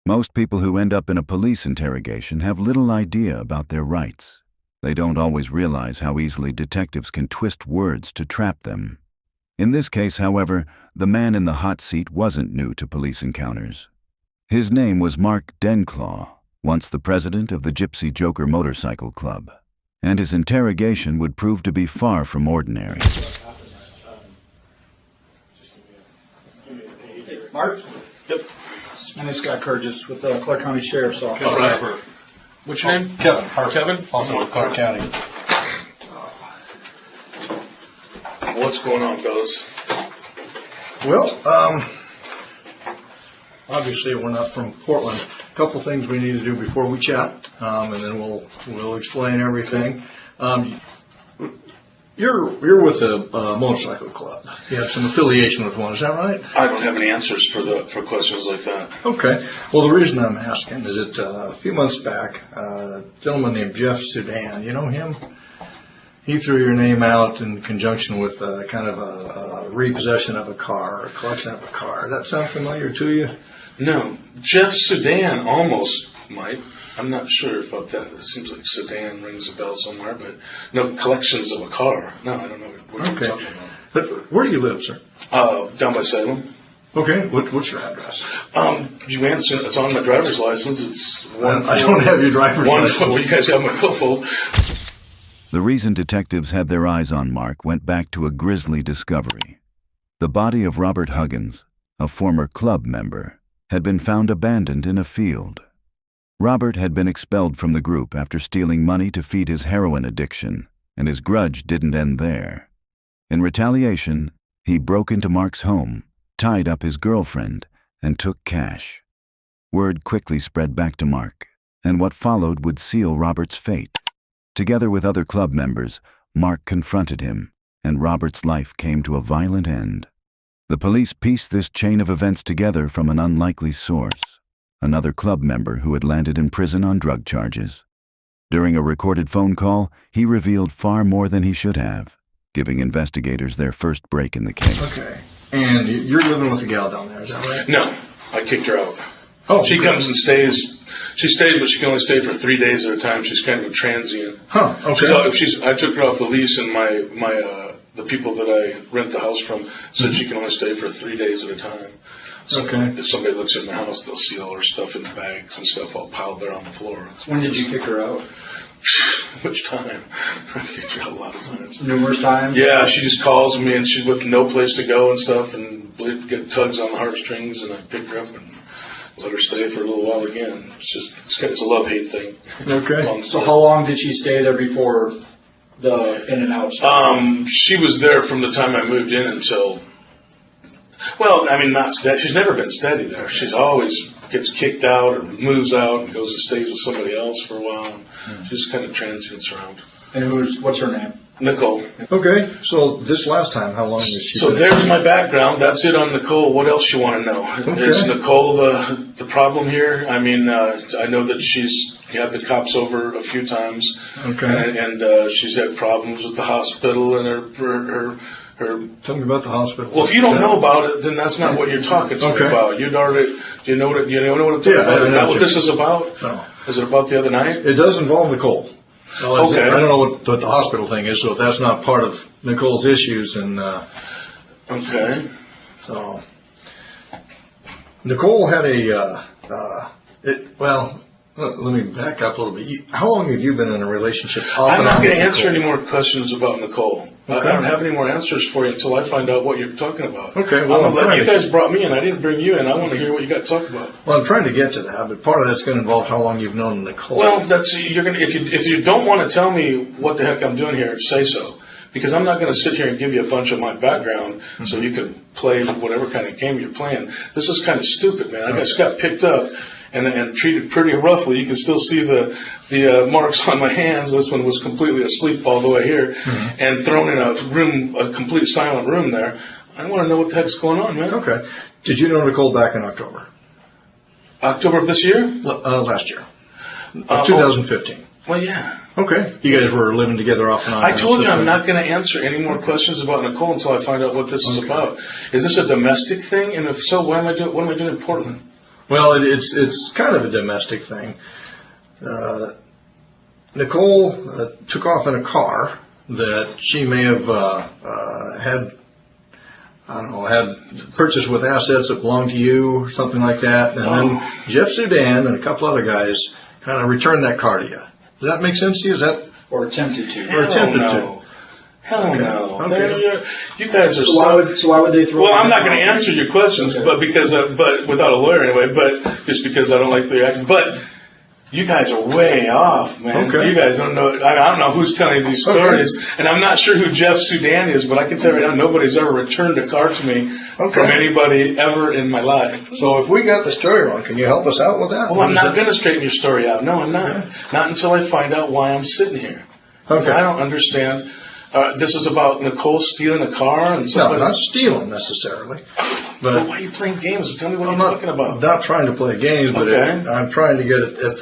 Most people who end up in a police interrogation have little idea about their rights. They don't always realize how easily detectives can twist words to trap them. In this case, however, the man in the hot seat wasn't new to police encounters. His name was Mark Denclaw, once the president of the Gypsy Joker Motorcycle Club, and his interrogation would prove to be far from ordinary. Mark? Yep. My name's Scott Curtis with the Clark County Sheriff's Office. All right. What's your name? Kevin. Harper. Kevin? Also with Clark County. What's going on, fellas? Well, obviously we're not from Portland. A couple things we need to do before we chat, and then we'll explain everything. You're with a motorcycle club. You have some affiliation with one, is that right? I don't have any answers for questions like that. Okay. Well, the reason I'm asking is that a few months back, a gentleman named Jeff Sudan, you know him? He threw your name out in conjunction with kind of a repossession of a car, a collection of a car. Does that sound familiar to you? No. Jeff Sudan almost might. I'm not sure about that. It seems like Sudan rings a bell somewhere, but no, collections of a car. No, I don't know what you're talking about. But where do you live, sir? Down by Salem. Okay. What's your address? You answer. It's on my driver's license. It's one. I don't have your driver's license. Well, you guys have my billfold. The reason detectives had their eyes on Mark went back to a grisly discovery. The body of Robert Huggins, a former club member, had been found abandoned in a field. Robert had been expelled from the group after stealing money to feed his heroin addiction, and his grudge didn't end there. In retaliation, he broke into Mark's home, tied up his girlfriend, and took cash. Word quickly spread back to Mark, and what followed would seal Robert's fate. Together with other club members, Mark confronted him, and Robert's life came to a violent end. The police pieced this chain of events together from an unlikely source, another club member who had landed in prison on drug charges. During a recorded phone call, he revealed far more than he should have, giving investigators their first break in the case. Okay. And you're living with a gal down there, is that right? No, I kicked her out. Oh, she comes and stays. She stays, but she can only stay for 3 days at a time. She's kind of a transient. Huh. Okay. I took her off the lease, and the people that I rent the house from said she can only stay for 3 days at a time. So if somebody looks in the house, they'll see all her stuff in the bags and stuff all piled there on the floor. When did you kick her out? Which time? I kicked her out a lot of times. Numerous times? Yeah, she just calls me, and she's with no place to go and stuff, and get tugs on the heartstrings, and I pick her up and let her stay for a little while again. It's a love-hate thing. Okay. So how long did she stay there before the in and out started? She was there from the time I moved in until, well, I mean, not steady. She's never been steady there. She's always gets kicked out or moves out and goes and stays with somebody else for a while. She just kind of transients around. And what's her name? Nicole. Okay. So this last time, how long has she So been? there's my background. That's it on Nicole. What else you want to know? Okay. Is Nicole the problem here? I mean, I know that she's had the cops over a few times. Okay. And she's had problems with the hospital and her. Tell me about the hospital. Well, if you don't know about it, then that's not what you're talking to me about. Do you know what I'm talking about? Is that what this is about? No. Is it about the other night? It does involve Nicole. So Okay. I don't know what the hospital thing is, so if that's not part of Nicole's issues, then Okay. so Nicole had let me back up a little bit. How long have you been in a relationship? I'm not going to answer any more questions about Nicole. Okay. I don't have any more answers for you until I find out what you're talking about. Okay, well, you guys brought me in. I didn't bring you in. I want to hear what you got to talk about. Well, I'm trying to get to that, but part of that's going to involve how long you've known Nicole. Well, if you don't want to tell me what the heck I'm doing here, say so. Because I'm not going to sit here and give you a bunch of my background so you can play whatever kind of game you're playing. This is kind of stupid, man. I just got picked up and treated pretty roughly. You can still see the marks on my hands. This one was completely asleep all the way here and thrown in a complete silent room there. I want to know what the heck's going on, man. Okay. Did you know Nicole back in October? October of this year? Last year. 2015. Well, yeah. Okay. You guys were living together off and on. I told you I'm not going to answer any more questions about Nicole until I find out what this is about. Is this a domestic thing? And if so, what am I doing in Portland? Well, it's kind of a domestic thing. Nicole took off in a car that she may have had purchased with assets that belonged to you or something like that. And then Jeff Sudan and a couple other guys kind of returned that car to you. Does that make sense to you? Is that Or attempted to. or attempted no. Hell no. Okay. You guys are So why would they throw? Well, I'm not going to answer your questions, Okay. but because but without a lawyer anyway, but just because I don't like the reaction. But you guys are way off, man. Okay. You guys don't know. I don't know who's telling you these stories, and I'm not sure who Jeff Sudan is, but I can tell you right now, nobody's ever returned a car to me from anybody ever in my life. so? If we got the story wrong, can you help us out with that? Well, I'm not going to straighten your story out. No, I'm not. Not until I find out why I'm sitting here. Okay. I don't understand. This is about Nicole stealing a car and No, somebody. not stealing necessarily. Well, But why are you playing games? Tell me what I'm you're talking about. not trying to play games, but Okay. I'm trying to get at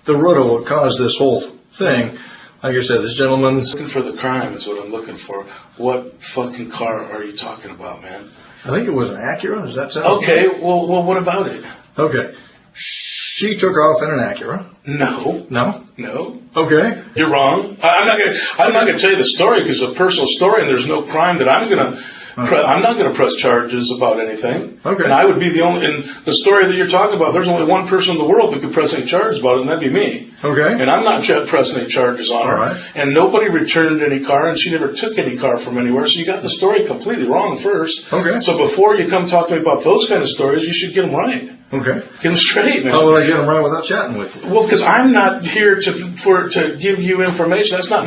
the root of what caused this whole thing. Like I said, this gentleman's, Looking for the crime is what I'm looking for. What fucking car are you talking about, man? I think it was an Acura. Does that sound Okay, well, what about it? Okay. She took off in an Acura. No, No? no, Okay. you're wrong. I'm not gonna tell you the story because it's a personal story, and there's no crime that I'm not gonna press charges about anything. Okay. And I would be the only in the story that you're talking about. There's only one person in the world that could press any charges about it, and that'd be me. Okay. And I'm not pressing any charges on her. All right. And nobody returned any car, and she never took any car from anywhere. So you got the story completely wrong first. Okay. So before you come talk to me about those kind of stories, you should get them right. Okay. Get them straight, man. How would I get them right without chatting with you? Well, because I'm not here to give you information. That's not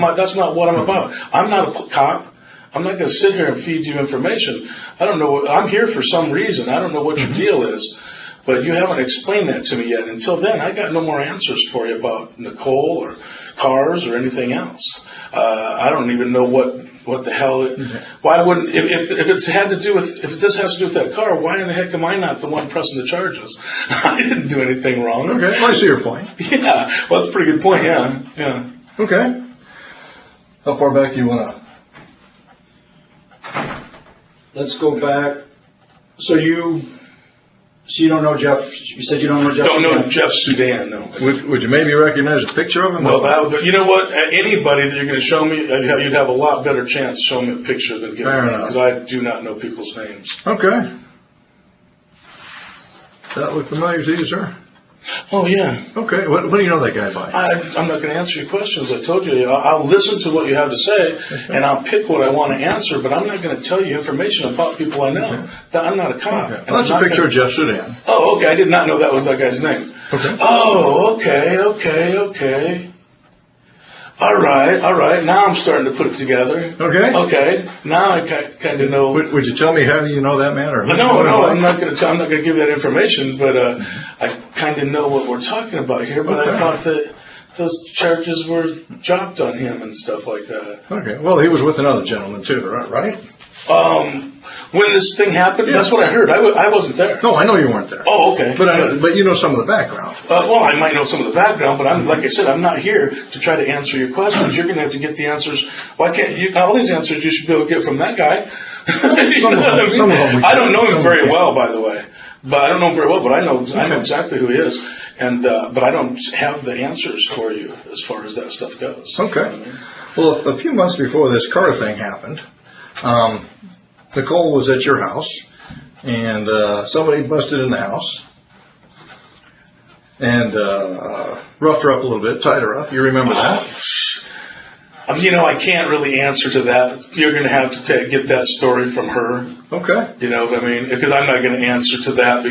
what I'm about. I'm not a cop. I'm not going to sit here and feed you information. I don't know. I'm here for some reason. I don't know what your deal is, but you haven't explained that to me yet. Until then, I got no more answers for you about Nicole or cars or anything else. I don't even know what the hell. Why wouldn't if this has to do with that car? Why in the heck am I not the one pressing the charges? I didn't do anything wrong. Okay. Well, I see your point. Yeah. Well, that's a pretty good point. Yeah. Okay. How far back do you want to? Let's go back. So you don't know Jeff? You said you don't know Jeff? Don't know Sudan? Jeff Sudan, no. Would you maybe recognize a picture of him? Well, you know what? Anybody that you're going to show me, you'd have a lot better chance showing me a picture than getting Fair me, enough. because I do not know people's names. Okay. That look familiar to you, sir? Oh, yeah. Okay. What do you know that guy by? I'm not going to answer your questions. I told you. I'll listen to what you have to say, and I'll pick what I want to answer, but I'm not going to tell you information about people I know. I'm not a cop. Okay. And Well, that's I'm a not picture gonna- of Jeff Sudan. Oh, okay. I did not know that was that guy's name. Okay. Oh, okay. All right. Now I'm starting to put it together. Okay. Okay. Now I kind of know. Would you tell me how you know that man? Or No, I'm not going to give that information, but I kind of know what we're talking about here. But I Okay. thought that those charges were dropped on him and stuff like that. Okay. Well, he was with another gentleman too, right? When this thing happened, Yeah. that's what I heard. I wasn't there. No, I know you weren't there. Oh, okay. But you know some of the background. Well, I might know some of the background, but like I said, I'm not here to try to answer your questions. You're going to have to get the answers. Why can't you? All these answers you should be able to get from that guy. Some of them we I don't know can. him very well, by the way. But I don't know him very well, but I know exactly who he is. And but I don't have the answers for you as far as that stuff goes. Okay. Well, a few months before this car thing happened, Nicole was at your house, and somebody busted in the house and roughed her up a little bit, tied her up. You remember that? I can't really answer to that. You're going to have to get that story from her. Okay. You know what I mean? Because I'm not going to answer to that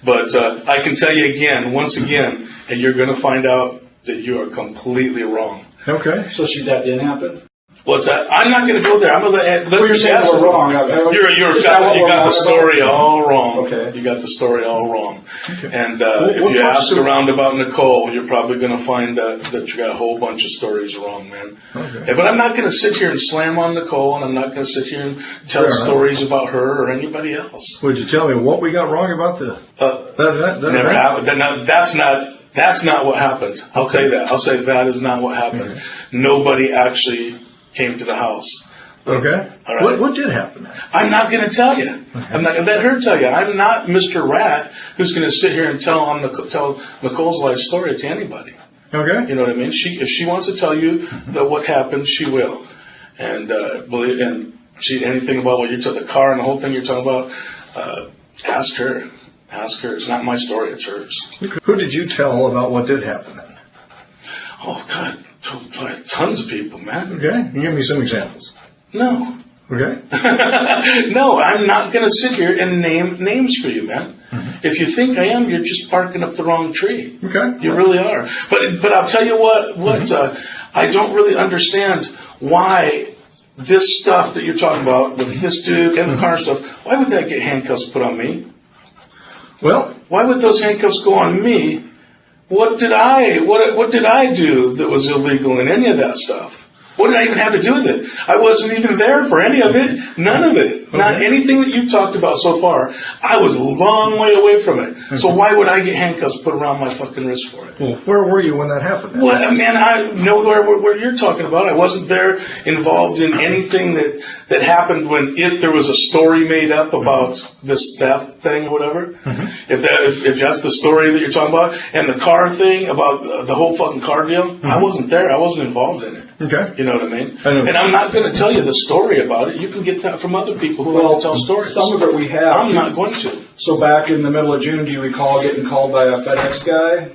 but I can tell you once again, and you're going to find out that you are completely wrong. Okay. So that didn't happen? What's that? I'm not going to go there. I'm going to let You're saying ask we're her. wrong. You got the story all wrong. Okay. You got the story all wrong. Okay. And We'll if you talk ask to- around about Nicole, you're probably going to find that you got a whole bunch of stories wrong, man. Okay. Yeah, but I'm not going to sit here and slam on Nicole, and I'm not going to sit here and tell Fair enough. stories about her or anybody else. Would you tell me what we got wrong about that Never happened. That's not what happened. I'll tell you that. I'll say that is not what happened. Okay. Nobody actually came to the house. Okay. All right. What did happen then? I'm not going to tell you. I'm not going to let her tell you. I'm not Mr. Rat who's going to sit here and tell Nicole's life story to anybody. Okay. You know what I mean? If she wants to tell you that what happened, she will. And anything about what the car and the whole thing you're talking about, ask her. Ask her. It's not my story. It's hers. Who did you tell about what did happen then? Oh God, tons of people, man. Okay. Can you give me some examples? No. Okay. No, I'm not going to sit here and name names for you, man. Mm-hmm. If you think I am, you're just barking up the wrong tree. Okay. You really are. But I'll tell you what, I don't really understand why this stuff that you're talking about with this dude and the car stuff, why would that get handcuffs put on me? Well, Why would those handcuffs go on me? What did I do that was illegal in any of that stuff? What did I even have to do with it? I wasn't even there for any of it. None of it. Okay. Not anything that you've talked about so far. I was a long way away from it. Okay. So why would I get handcuffs put around my fucking wrist for it? Well, where were you when that happened? Then? What, man, I know where you're talking about. I wasn't there involved in anything that happened if there was a story made up about this theft thing or whatever. Mm-hmm. If that's the story that you're talking about, and the car thing about the whole fucking car deal, mm-hmm. I wasn't there. I wasn't involved in it. Okay. You know what I mean? And I'm not going to tell you the story about it. You can get that from other people who want to tell stories. Some of it we have. I'm not going to. So back in the middle of June, do you recall getting called by a FedEx guy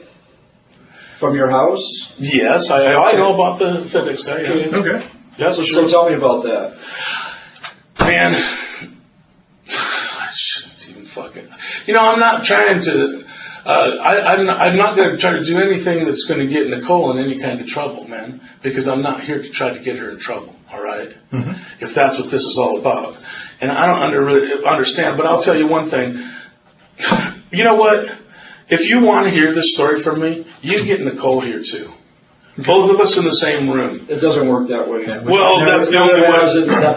from your house? Yes, I know about the FedEx guy. Yeah. Okay. Yeah, so sure. tell me about that. Man, I shouldn't even fucking... I'm not trying to... I'm not going to try to do anything that's going to get Nicole in any kind of trouble, man, because I'm not here to try to get her in trouble, all right? Mm-hmm. If that's what this is all about. And I don't really understand, but I'll tell you one thing. You know what? If you want to hear this story from me, you get Nicole here too. Okay. Both of us in the same room. It doesn't work that way. Well, that's the only way.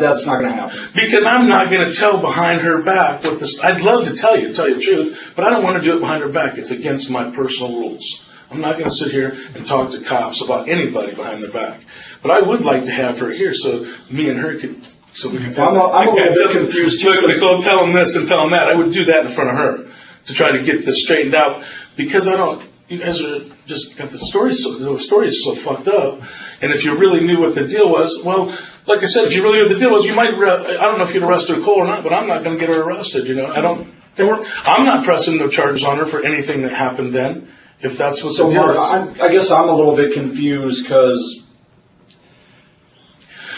That's not going to happen. Because I'm not going to tell behind her back what this. I'd love to tell you the truth, but I don't want to do it behind her back. It's against my personal rules. I'm not going to sit here and talk to cops about anybody behind their back. But I would like to have her here so me and her could. So we can. I'm a little bit confused too. Look, Nicole, tell them this and tell them that. I would do that in front of her to try to get this straightened out because I don't. You guys are just got the story is so fucked up. And if you really knew what the deal was, well, like I said, if you really knew what the deal was, you might. I don't know if you'd arrest Nicole or not, but I'm not going to get her arrested. I'm not pressing no charges on her for anything that happened then. If that's what the deal is. I guess I'm a little bit confused because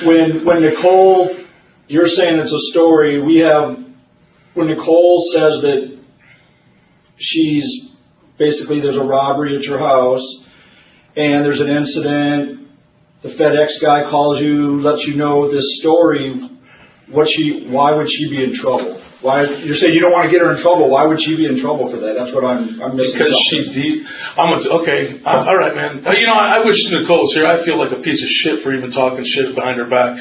when Nicole, you're saying it's a story. When Nicole says that basically there's a robbery at your house and there's an incident, the FedEx guy calls you, lets you know this story, why would she be in trouble? Why, you're saying you don't want to get her in trouble. Why would she be in trouble for that? That's what I'm missing. Because all right, man. I wish Nicole was here. I feel like a piece of shit for even talking shit behind her back.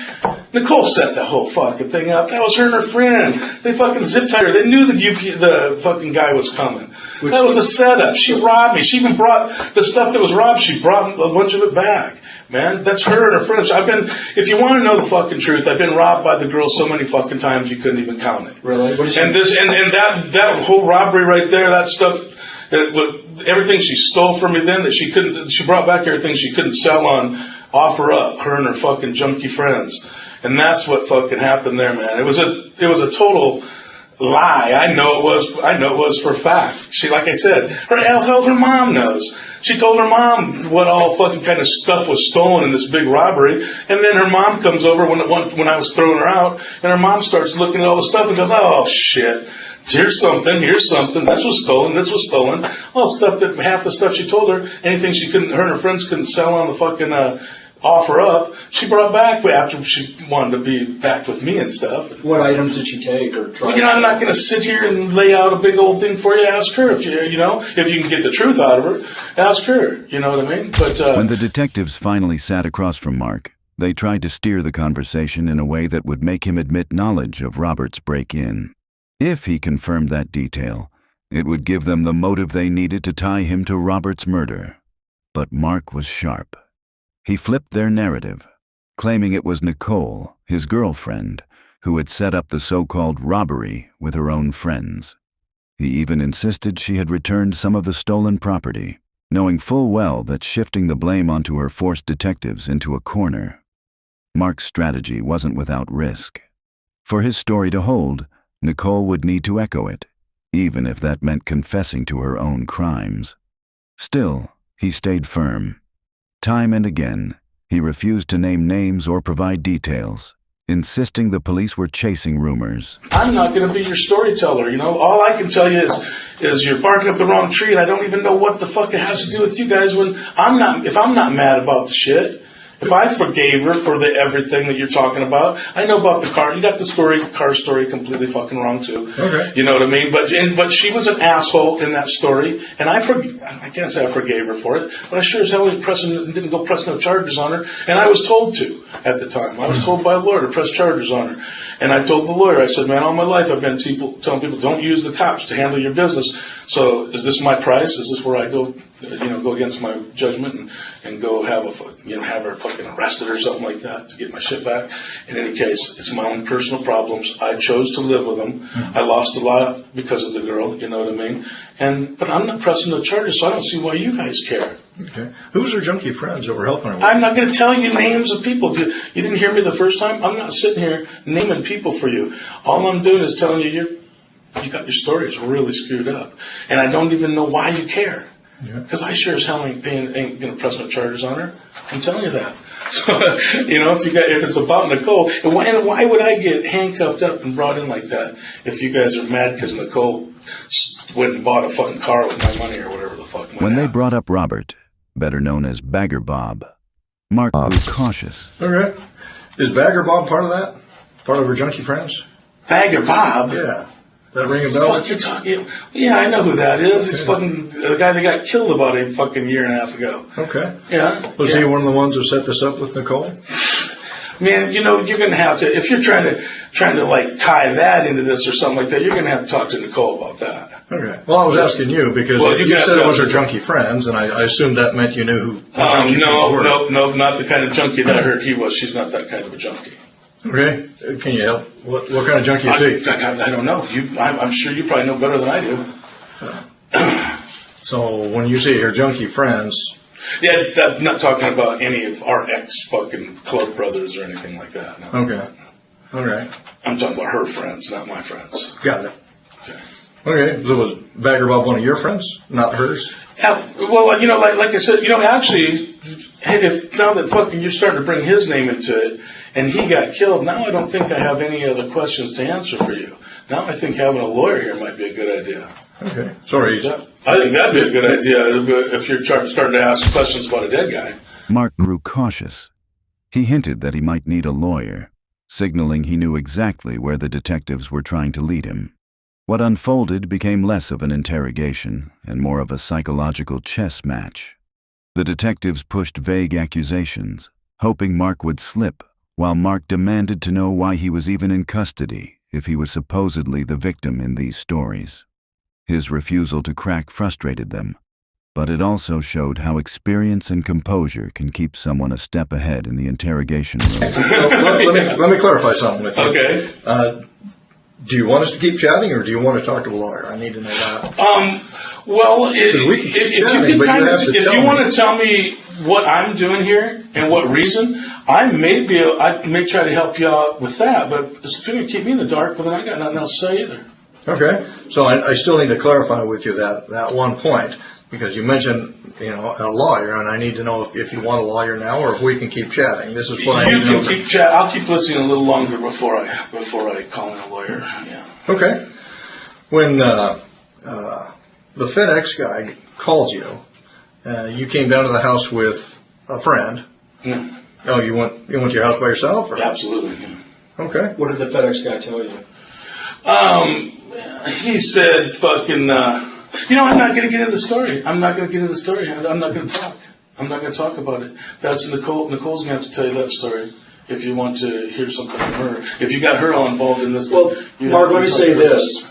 Nicole set the whole fucking thing up. That was her and her friend. They fucking zip-tied her. They knew the fucking guy was coming. That was a setup. She robbed me. She even brought the stuff that was robbed. She brought a bunch of it back. Man, that's her and her friends. If you want to know the fucking truth, I've been robbed by the girl so many fucking times you couldn't even count it. Really? And that whole robbery right there, that stuff, everything she stole from me then that she brought back everything she couldn't sell on offer up, her and her fucking junkie friends. And that's what fucking happened there, man. It was a total lie. I know it was for a fact. She, like I said, her mom knows. She told her mom what all fucking kind of stuff was stolen in this big robbery, and then her mom comes over when I was throwing her out, and her mom starts looking at all the stuff and goes, "Oh shit, here's something, this was stolen." All stuff that half the stuff she told her, anything her and her friends couldn't sell on the fucking offer up, she brought back after she wanted to be back with me and stuff. What items did she take or try? I'm not going to sit here and lay out a big old thing for you. Ask her if you can get the truth out of her. Ask her. You know what I mean? But when the detectives finally sat across from Mark, they tried to steer the conversation in a way that would make him admit knowledge of Robert's break-in. If he confirmed that detail, it would give them the motive they needed to tie him to Robert's murder. But Mark was sharp. He flipped their narrative. claiming it was Nicole, his girlfriend, who had set up the so-called robbery with her own friends. He even insisted she had returned some of the stolen property, knowing full well that shifting the blame onto her forced detectives into a corner. Mark's strategy wasn't without risk. For his story to hold, Nicole would need to echo it, even if that meant confessing to her own crimes. Still, he stayed firm. Time and again, he refused to name names or provide details, insisting the police were chasing rumors. I'm not going to be your storyteller, you know. All I can tell you is you're barking up the wrong tree, and I don't even know what the fuck it has to do with you guys when if I'm not mad about the shit. If I forgave her for everything that you're talking about, I know about the car. You got the car story completely fucking wrong too. Okay. You know what I mean? But she was an asshole in that story, and I can't say I forgave her for it, but I sure as hell didn't go press no charges on her, and I was told to at the time. I was told by a lawyer to press charges on her, and I told the lawyer, I said, man, all my life I've been telling people don't use the cops to handle your business. So is this my price? Is this where I go against my judgment and go have her fucking arrested or something like that to get my shit back? In any case, it's my own personal problems. I chose to live with them. I lost a lot because of the girl, you know what I mean? But I'm not pressing the charges, so I don't see why you guys care. Okay. Who's her junkie friends that were helping her? I'm not going to tell you names of people. You didn't hear me the first time? I'm not sitting here naming people for you. All I'm doing is telling you you got your stories really screwed up. And I don't even know why you care. Because I sure as hell ain't going to press no charges on her. I'm telling you that. So, if it's about Nicole, and why would I get handcuffed up and brought in like that if you guys are mad because Nicole went and bought a fucking car with my money or whatever the fuck? When they brought up Robert, better known as Bagger Bob, Mark grew cautious. Okay. Is Bagger Bob part of that? Part of her junkie friends? Bagger Bob? Yeah. That ring a bell? Fuck you talking? Yeah, I know who that is. He's fucking the guy that got killed about a fucking year and a half ago. Okay. Yeah. Was he one of the ones who set this up with Nicole? Man, you're gonna have to, if you're trying to like tie that into this or something like that, you're gonna have to talk to Nicole about that. Okay. Well, I was asking you because you said it was her junkie friends, and I assumed that meant you knew who No, not the kind of junkie that I heard he was. She's not that kind of a junkie. Okay. Can you help? What kind of junkie is he? I don't know. I'm sure you probably know better than I do. So when you say her junkie friends... Yeah, I'm not talking about any of our ex-fucking club brothers or anything like that. No. Okay. All right. I'm talking about her friends, not my friends. Got it. Okay. So was Bagger Bob one of your friends, not hers? Yeah, well, like I said, actually, if now that fucking you're starting to bring his name into it, and he got killed, now I don't think I have any other questions to answer for you. Now I think having a lawyer here might be a good idea. Okay. Sorry. I think that'd be a good idea if you're starting to ask questions about a dead guy. Mark grew cautious. He hinted that he might need a lawyer, signaling he knew exactly where the detectives were trying to lead him. What unfolded became less of an interrogation and more of a psychological chess match. The detectives pushed vague accusations, hoping Mark would slip, while Mark demanded to know why he was even in custody if he was supposedly the victim in these stories. His refusal to crack frustrated them, but it also showed how experience and composure can keep someone a step ahead in the interrogation room. Let me clarify something with you. Okay. Do you want us to keep chatting, or do you want to talk to a lawyer? I need to know that. Well, if you want to tell me what I'm doing here and what reason, I may try to help you out with that. But if you're going to keep me in the dark, well, then I got nothing else to say either. Okay. So I still need to clarify with you that one point, because you mentioned a lawyer, and I need to know if you want a lawyer now or if we can keep chatting. This is what I need to know. You can keep chatting. I'll keep listening a little longer before I call in a lawyer. Yeah. Okay. When the FedEx guy called you, you came down to the house with a friend. Yeah. Oh, you went to your house by yourself? Or? Absolutely. Yeah. Okay. What did the FedEx guy tell you? He said fucking, I'm not going to get into the story. I'm not going to talk. I'm not going to talk about it. That's Nicole. Nicole's going to have to tell you that story if you want to hear something from her. If you got her all involved in this. Well, Mark, let me say this.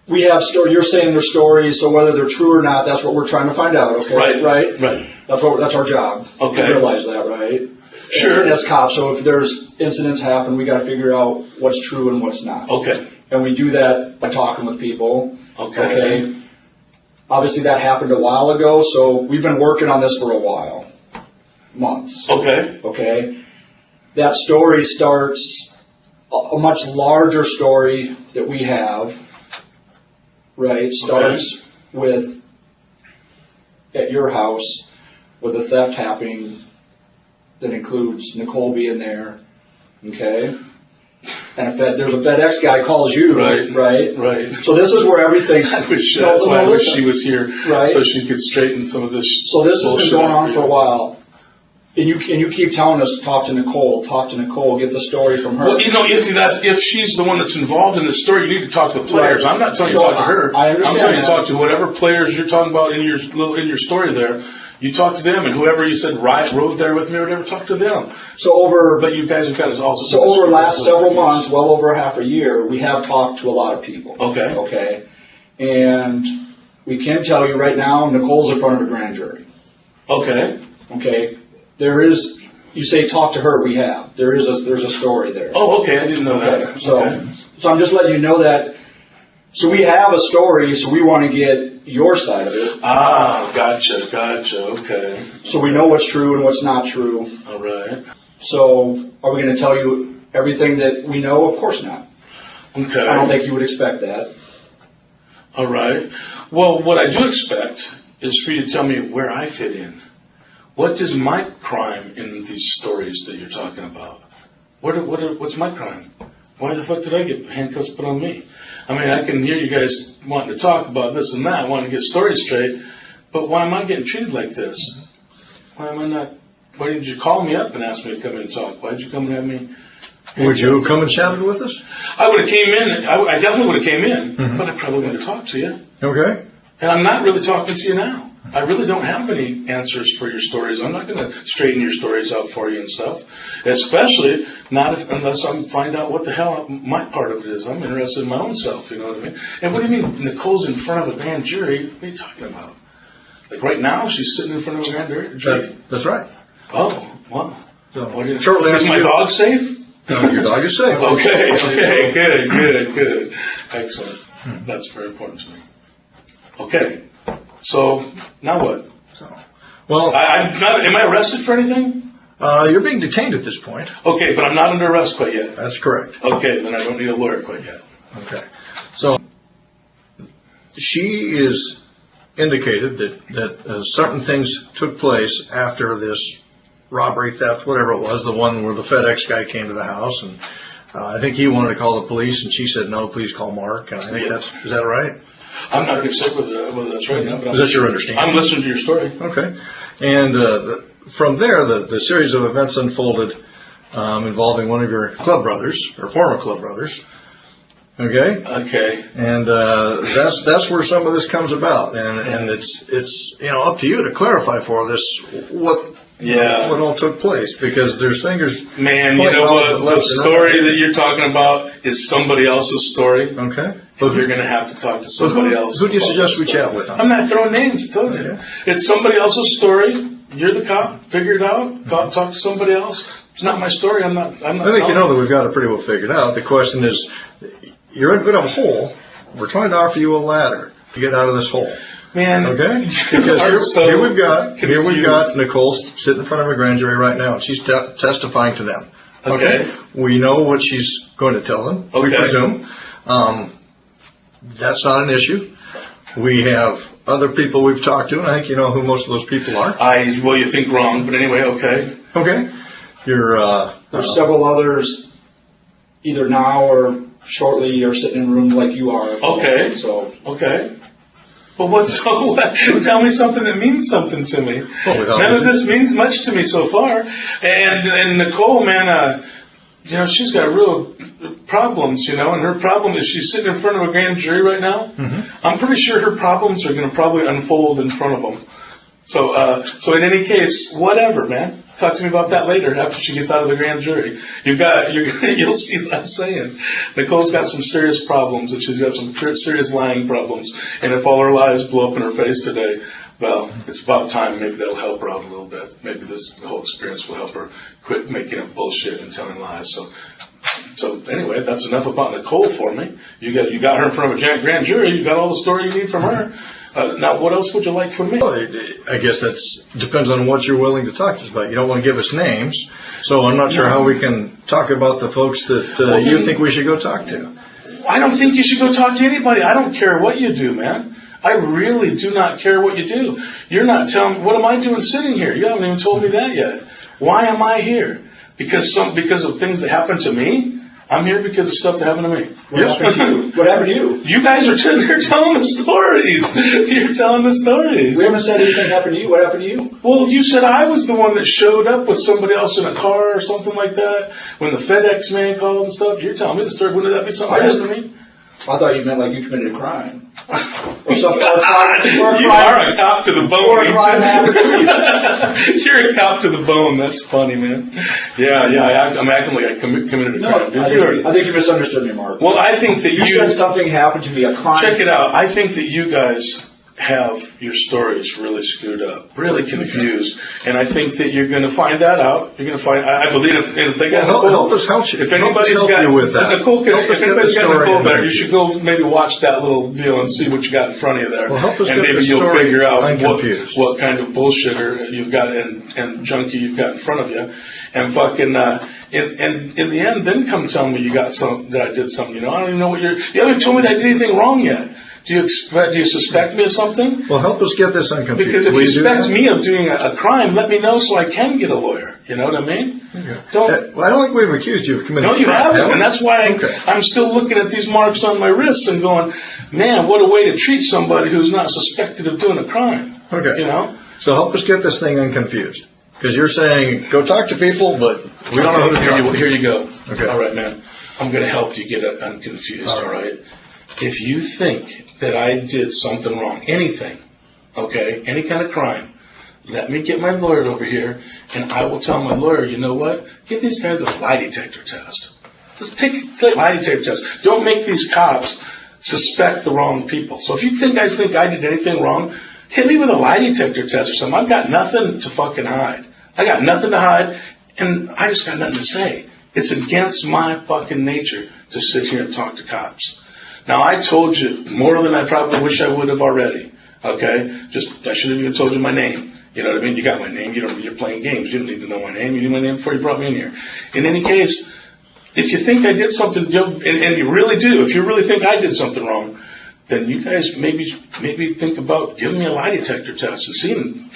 We have you're saying their stories, so whether they're true or not, that's what we're trying to find out, okay? Right. That's our job. Okay. You realize that, right? Sure. As cops, so if there's incidents happen, we got to figure out what's true and what's not. Okay. And we do that by talking with people. Okay. Obviously, that happened a while ago, so we've been working on this for a while, months. Okay. Okay. That story starts a much larger story that we have. Right, starts with at your house with a theft happening that includes Nicole being there, okay? And there's a FedEx guy calls you, right? So this is where everything. That's why I wish she was here, right? So she could straighten some of this. So this has been going on for a while. And you keep telling us, talk to Nicole, get the story from her. Well, if she's the one that's involved in the story, you need to talk to the players. Right. I'm not telling you to talk to her. I understand. I'm telling you to talk to whatever players you're talking about in your story there. You talk to them, and whoever you said rode there with me or whatever, talk to them. But you guys have got to also. So over the last several months, well over half a year, we have talked to a lot of people. Okay. And we can tell you right now, Nicole's in front of a grand jury. Okay. There is, you say talk to her, we have. There's a story there. Oh, okay, I didn't know that. So I'm just letting you know that. So we have a story, so we want to get your side of it. Ah, gotcha, okay. So we know what's true and what's not true. All right. So are we going to tell you everything that we know? Of course not. Okay. I don't think you would expect that. All right. Well, what I do expect is for you to tell me where I fit in. What is my crime in these stories that you're talking about? What's my crime? Why the fuck did I get handcuffs put on me? I mean, I can hear you guys wanting to talk about this and that, wanting to get stories straight, but why am I getting treated like this? Why didn't you call me up and ask me to come in and talk? Why did you come and have me? Would you have come and chatted with us? I would have came in. I definitely would have came in, but I probably wouldn't have talked to you. Okay. And I'm not really talking to you now. I really don't have any answers for your stories. I'm not going to straighten your stories out for you and stuff. Especially unless I find out what the hell my part of it is. I'm interested in my own self, you know what I mean? And what do you mean Nicole's in front of a grand jury? What are you talking about? Like right now, she's sitting in front of a grand jury? That's right. Oh, wow. So, shortly is my dog safe? No, your dog is safe. Okay, good. Excellent. That's very important to me. Okay. So, now what? Am I arrested for anything? You're being detained at this point. Okay, but I'm not under arrest quite yet. That's correct. Okay, then I don't need a lawyer quite yet. Okay. So, she is indicated that certain things took place after this robbery, theft, whatever it was, the one where the FedEx guy came to the house, and I think he wanted to call the police, and she said, no, please call Mark, and I think is that right? I'm not going to say whether that's right now, but is that your understanding? I'm listening to your story. Okay. And from there, the series of events unfolded involving one of your club brothers, or former club brothers. Okay. Okay. And that's where some of this comes about, and it's up to you to clarify for this what all took place, because there's fingers. Man, you know what? The story that you're talking about is somebody else's story. Okay. But you're going to have to talk to somebody else. Who do you suggest we chat with? I'm not throwing names. I'm telling you. It's somebody else's story. You're the cop. Figure it out. Talk to somebody else. It's not my story. I'm not. I think you know that we've got it pretty well figured out. The question is, you're in a bit of a hole. We're trying to offer you a ladder to get out of this hole. Man, okay? Because here we've got Nicole sitting in front of a grand jury right now, and she's testifying to them. Okay? We know what she's going to tell them. We presume. That's not an issue. We have other people we've talked to, and I think you know who most of those people are. Well, you think wrong, but anyway, okay. Okay. There's several others, either now or shortly, are sitting in rooms like you are. Okay. Okay. Well, tell me something that means something to me. None of this means much to me so far. And Nicole, man, she's got real problems, and her problem is she's sitting in front of a grand jury right now. Mm-hmm. I'm pretty sure her problems are going to probably unfold in front of them. So in any case, whatever, man. Talk to me about that later after she gets out of the grand jury. You'll see what I'm saying. Nicole's got some serious problems, and she's got some serious lying problems. And if all her lies blow up in her face today, well, it's about time. Maybe that'll help her out a little bit. Maybe this whole experience will help her quit making up bullshit and telling lies. So anyway, that's enough about Nicole for me. You got her in front of a grand jury. You got all the story you need from her. Now, what else would you like from me? Well, I guess that depends on what you're willing to talk to us about. You don't want to give us names, so I'm not sure how we can talk about the folks that you think we should go talk to. I don't think you should go talk to anybody. I don't care what you do, man. I really do not care what you do. You're not telling, what am I doing sitting here? You haven't even told me that yet. Why am I here? Because of things that happened to me? I'm here because of stuff that happened to me. What happened to you? What happened to you? You guys are telling the stories. You're telling the stories. We haven't said anything happened to you. What happened to you? Well, you said I was the one that showed up with somebody else in a car or something like that. When the FedEx man called and stuff. You're telling me the story. Wouldn't that be something that happened to me? I thought you meant like you committed a crime. Or something. You are a cop to the bone. You're a cop to the bone. That's funny, man. Yeah. I'm acting like I committed a crime. I think you misunderstood me, Mark. Well, I think that you said something happened to me, a crime. Check it out. I think that you guys have your stories really screwed up, really confused, and I think that you're going to find that out. You're going to find. I believe if they got help us help you. If anybody's got you with that. Nicole, if anybody's got Nicole better, you should go maybe watch that little deal and see what you got in front of you there, well, help us and get maybe the you'll story. figure out what kind of bullshitter you've got and junkie you've got in front of you, and fucking and in the end, then come tell me you got that I did something. I don't even know what you haven't told me that I did anything wrong yet. Do you suspect me of something? Well, help us get this unconfused. Because if you suspect me of doing a crime, let me know so I can get a lawyer. You know what I mean? Okay. Well, I don't think we've accused you of committing a crime. No, you haven't. And that's why okay. I'm still looking at these marks on my wrists and going, man, what a way to treat somebody who's not suspected of doing a crime. Okay. So help us get this thing unconfused. Because you're saying, go talk to people, but we don't know who to talk to. Here you go. Okay. All right, man. I'm going to help you get unconfused, all right? If you think that I did something wrong, anything, okay, any kind of crime, let me get my lawyer over here, and I will tell my lawyer, you know what? Give these guys a lie detector test. Just take a lie detector test. Don't make these cops suspect the wrong people. So if you guys think I did anything wrong, hit me with a lie detector test or something. I've got nothing to fucking hide. I got nothing to hide, and I just got nothing to say. It's against my fucking nature to sit here and talk to cops. Now, I told you more than I probably wish I would have already, okay? I should have even told you my name. You know what I mean? You got my name. You're playing games. You don't need to know my name. You knew my name before you brought me in here. In any case, if you think I did something, and you really do, if you really think I did something wrong, then you guys maybe think about giving me a lie detector test and seeing,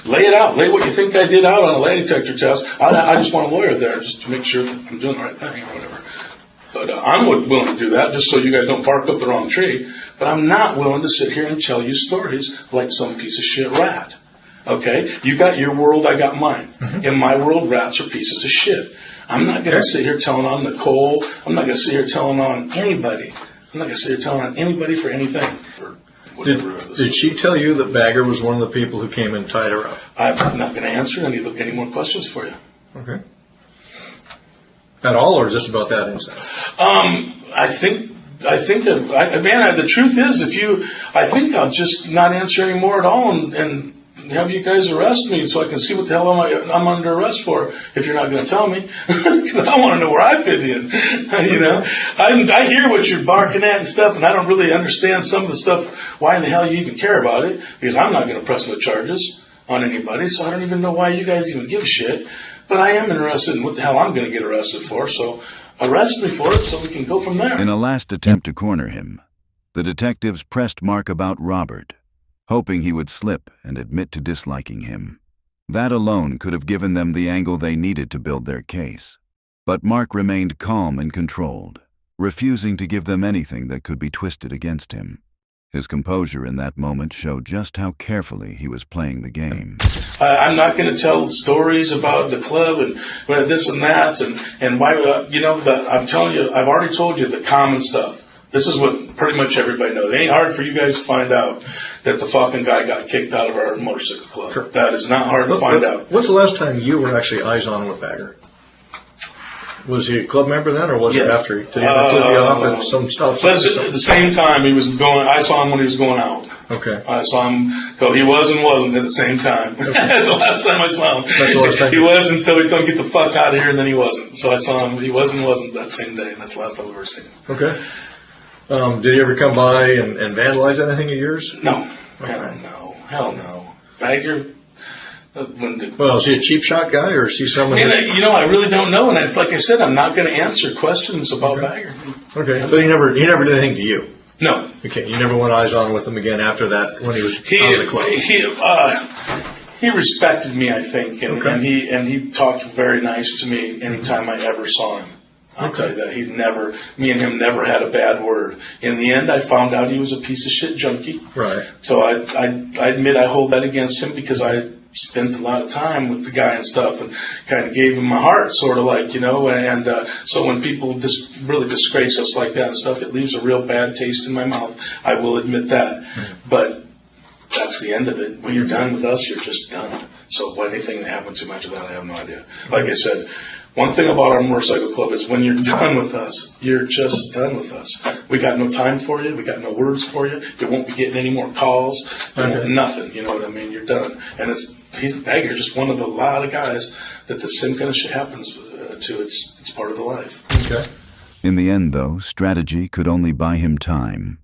lay it out. Lay what you think I did out on a lie detector test. I just want a lawyer there just to make sure that I'm doing the right thing or whatever. But I'm willing to do that just so you guys don't bark up the wrong tree. But I'm not willing to sit here and tell you stories like some piece of shit rat. Okay? You got your world, I got mine. Mm-hmm. In my world, rats are pieces of shit. I'm not going to sit here telling on Nicole. I'm not going to sit here telling on anybody. I'm not going to sit here telling on anybody for anything. Did she tell you that Bagger was one of the people who came and tied her up? I'm not going to answer any more questions for you. Okay. At all, or just about that incident? I think the truth is, I think I'll just not answer any more at all and have you guys arrest me so I can see what the hell I'm under arrest for if you're not going to tell me. Because I want to know where I fit in. I hear what you're barking at and stuff, and I don't really understand some of the stuff, why in the hell you even care about it, because I'm not going to press no charges on anybody, so I don't even know why you guys even give a shit. But I am interested in what the hell I'm going to get arrested for, so arrest me for it so we can go from there. In a last attempt to corner him, the detectives pressed Mark about Robert, hoping he would slip and admit to disliking him. That alone could have given them the angle they needed to build their case. But Mark remained calm and controlled, refusing to give them anything that could be twisted against him. His composure in that moment showed just how carefully he was playing the game. I'm not going to tell stories about the club and this and that and why, I'm telling you, I've already told you the common stuff. This is what pretty much everybody knows. It ain't hard for you guys to find out that the fucking guy got kicked out of our motorcycle club. Sure. That is not hard to find out. When's the last time you were actually eyes on with Bagger? Was he a club member then, or was it after? Did he ever flip you off at some stop sign? At the same time, I saw him when he was going out. Okay. I saw him go, he was and wasn't at the same time. The last time I saw him. That's the last time? He was until we told him, get the fuck out of here, and then he wasn't. So I saw him, he was and wasn't that same day, and that's the last time I've ever seen him. Okay. Did he ever come by and vandalize anything of yours? No. Okay. Hell no. Bagger, Well, is he a cheap shot guy, or is he someone? I really don't know, and like I said, I'm not going to answer questions about Bagger. Okay, but he never did anything to you. No. Okay, you never went eyes on with him again after that when he was out of the club. He respected me, I think, Okay. and he talked very nice to me anytime I ever saw him. I'll tell you that. Me and him never had a bad word. In the end, I found out he was a piece of shit junkie. Right. So I admit I hold that against him because I spent a lot of time with the guy and stuff and kind of gave him my heart, sort of like, and so when people just really disgrace us like that and stuff, it leaves a real bad taste in my mouth. I will admit that. Mm-hmm. But that's the end of it. When you're done with us, you're just done. So anything that happens to him after that, I have no idea. Like I said, one thing about our motorcycle club is when you're done with us, you're just done with us. We got no time for you. We got no words for you. You won't be getting any more calls. Nothing. You know what I mean? You're done. And Bagger's just one of a lot of guys that the same kind of shit happens to. It's part of the life. Okay. In the end, though, strategy could only buy him time.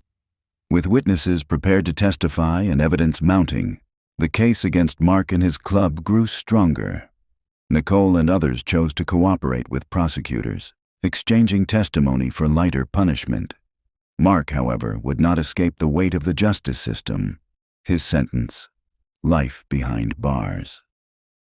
With witnesses prepared to testify and evidence mounting, the case against Mark and his club grew stronger. Nicole and others chose to cooperate with prosecutors, exchanging testimony for lighter punishment. Mark, however, would not escape the weight of the justice system. His sentence: life behind bars.